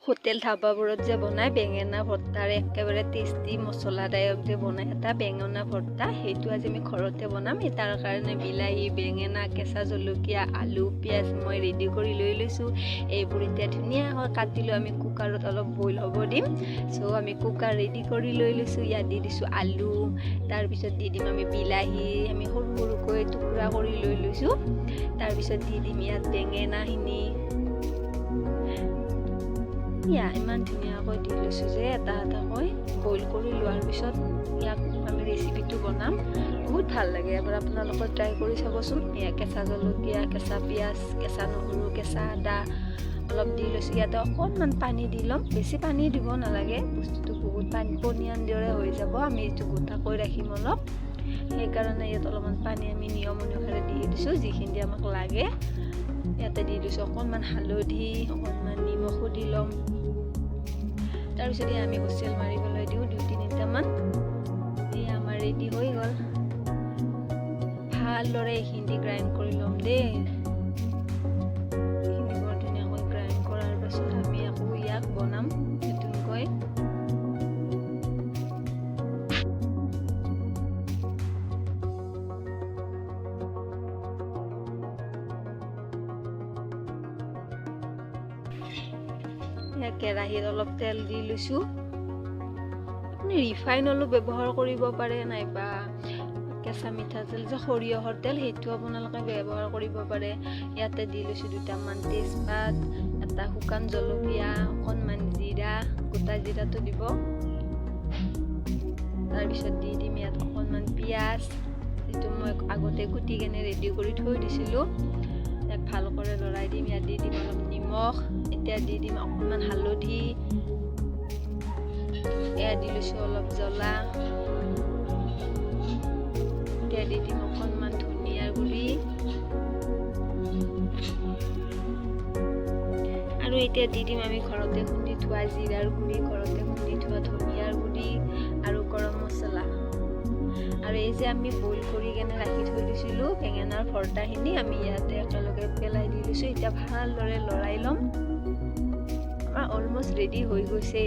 Hotel ধাবাবোৰত যে বনায় বেঙেনা ভৰ্তাৰ একেবাৰে টেষ্টি মছলাদায়ক যে বনায় এটা বেঙেনা ভৰ্তা, সেইটো আজি আমি ঘৰতে বনাম। তাৰ কাৰণে বিলাহী, বেঙেনা, কেঁচা জলকীয়া, আলু, পিঁয়াজ মই ৰেডি কৰি লৈ লৈছোঁ। এইবোৰ এতিয়া ধুনীয়াকৈ কাটিলোঁ। আমি কুকাৰত অলপ বইল হ'ব দিম। চ' আমি কুকাৰ ৰেডি কৰি লৈ লৈছোঁ। ইয়াত দি দিছোঁ আলু, তাৰপিছত দি দিম আমি বিলাহী, আমি সৰু সৰুকৈ টুকুৰা কৰি লৈ লৈছোঁ। তাৰপিছত দি দিম ইয়াত বেঙেনাখিনি। ইমান ধুনীয়াকৈ দি লৈছোঁ যে এটা এটাকৈ বইল কৰি লোৱাৰ পিছত ইয়াক আমি ৰেচিপিটো বনাম। বহুত ভাল লাগে, এবাৰ আপোনালোকে ট্ৰাই কৰি চাবচোন। এয়া কেঁচা জলকীয়া, কেঁচা পিঁয়াজ, কেঁচা নহৰু, কেঁচা আদা অলপ দি লৈছোঁ। ইয়াতে অকণমান পানী দি ল'ম, বেছি পানী দিব নালাগে, বস্তুটো বহুত পনীয়াৰ দৰে হৈ যাব। আমি এইটো গোটাকৈ ৰাখিম অলপ, সেইকাৰণে ইয়াত অলপমান পানী আমি নিয়ম অনুসাৰে দি দিছোঁ, যিখিনি আমাক লাগে। ইয়াতে দি দিছোঁ অকণমান হালধি, অকণমান নিমখো দি ল'ম। তাৰপিছত আমি হুইচেল মাৰিবলৈ দিওঁ 2-3টামান। এই আমাৰ ৰেডি হৈ গ'ল। ভালদৰে এইখিনি গ্ৰাইণ্ড কৰি ল'ম দেই। এইখিনি বৰ ধুনীয়াকৈ গ্ৰাইণ্ড কৰাৰ পাছত আমি আকৌ ইয়াক বনাম নতুনকৈ। কেৰাহীত অলপ তেল দি লৈছোঁ। আপুনি ৰিফাইন অলপ ব্যৱহাৰ কৰিব পাৰে, নাইবা কেঁচা মিঠাতেল যে সৰিয়হৰ তেল, সেইটো আপোনালোকে ব্যৱহাৰ কৰিব পাৰে। ইয়াতে দি লৈছোঁ 2টামান তেজপাত, এটা শুকান জলকীয়া, অকণমান জিৰা, গোটা জিৰাটো দিব। তাৰপিছত দি দিম ইয়াত অকণমান পিঁয়াজ, যিটো মই আগতে কুটি কেনে ৰেডি কৰি থৈ দিছিলোঁ। ইয়াক ভালকৈ লৰাই দিম। ইয়াত দি দিম অলপ নিমখ, এতিয়া দি দিম অকণমান হালধি, এয়া দি লৈছোঁ অলপ জ্বলা, এতিয়া দি দিম অকণমান ধনিয়াৰ গুড়ি, আৰু এতিয়া দি দিম আমি ঘৰতে খুন্দি থোৱা জিৰাৰ গুড়ি, ঘৰতে খুন্দি থোৱা ধনিয়াৰ গুড়ি আৰু গৰম মছলা। আৰু এই যে আমি বইল কৰি কেনে ৰাখি থৈ দিছিলোঁ বেঙেনাৰ ভৰ্তাখিনি, আমি ইয়াতে একেলগে পেলাই দি দিছোঁ। এতিয়া ভালদৰে লৰাই ল'ম। আমাৰ অলমষ্ট ৰেডি হৈ গৈছে,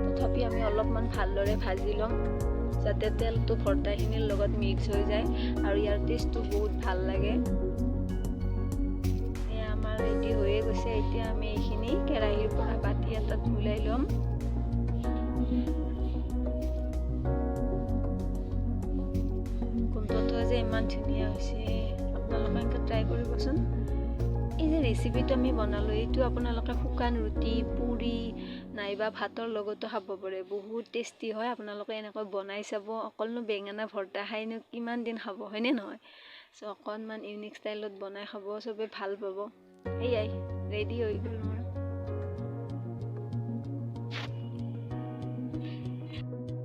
তথাপি আমি অলপমান ভালদৰে ভাজি ল'ম, যাতে তেলটো ভৰ্তাখিনিৰ লগত মিক্স হৈ যায় আৰু ইয়াৰ টেষ্টটো বহুত ভাল লাগে। এয়া আমাৰ ৰেডি হৈয়ে গৈছে। এতিয়া আমি এইখিনি কেৰাহীৰ পৰা বাতি এটাত ওলাই ল'ম। গোন্ধটো যে ইমান ধুনীয়া হৈছে, আপোনালোকে এনেকৈ ট্ৰাই কৰিবচোন। এই যে ৰেচিপিটো আমি বনালোঁ, এইটো আপোনালোকে শুকান ৰুটি, পুৰি নাইবা ভাতৰ লগতো খাব পাৰে। বহুত টেষ্টি হয়, আপোনালোকে এনেকৈ বনাই চাব। অকলনো বেঙেনা ভৰ্তা খাইনো কিমান দিন খাব, হয়নে নহয়? চ' অকণমান ইউনিক ষ্টাইলত বনাই খাব, চবে ভাল পাব। এয়াই ৰেডি হৈ গ'ল মোৰ।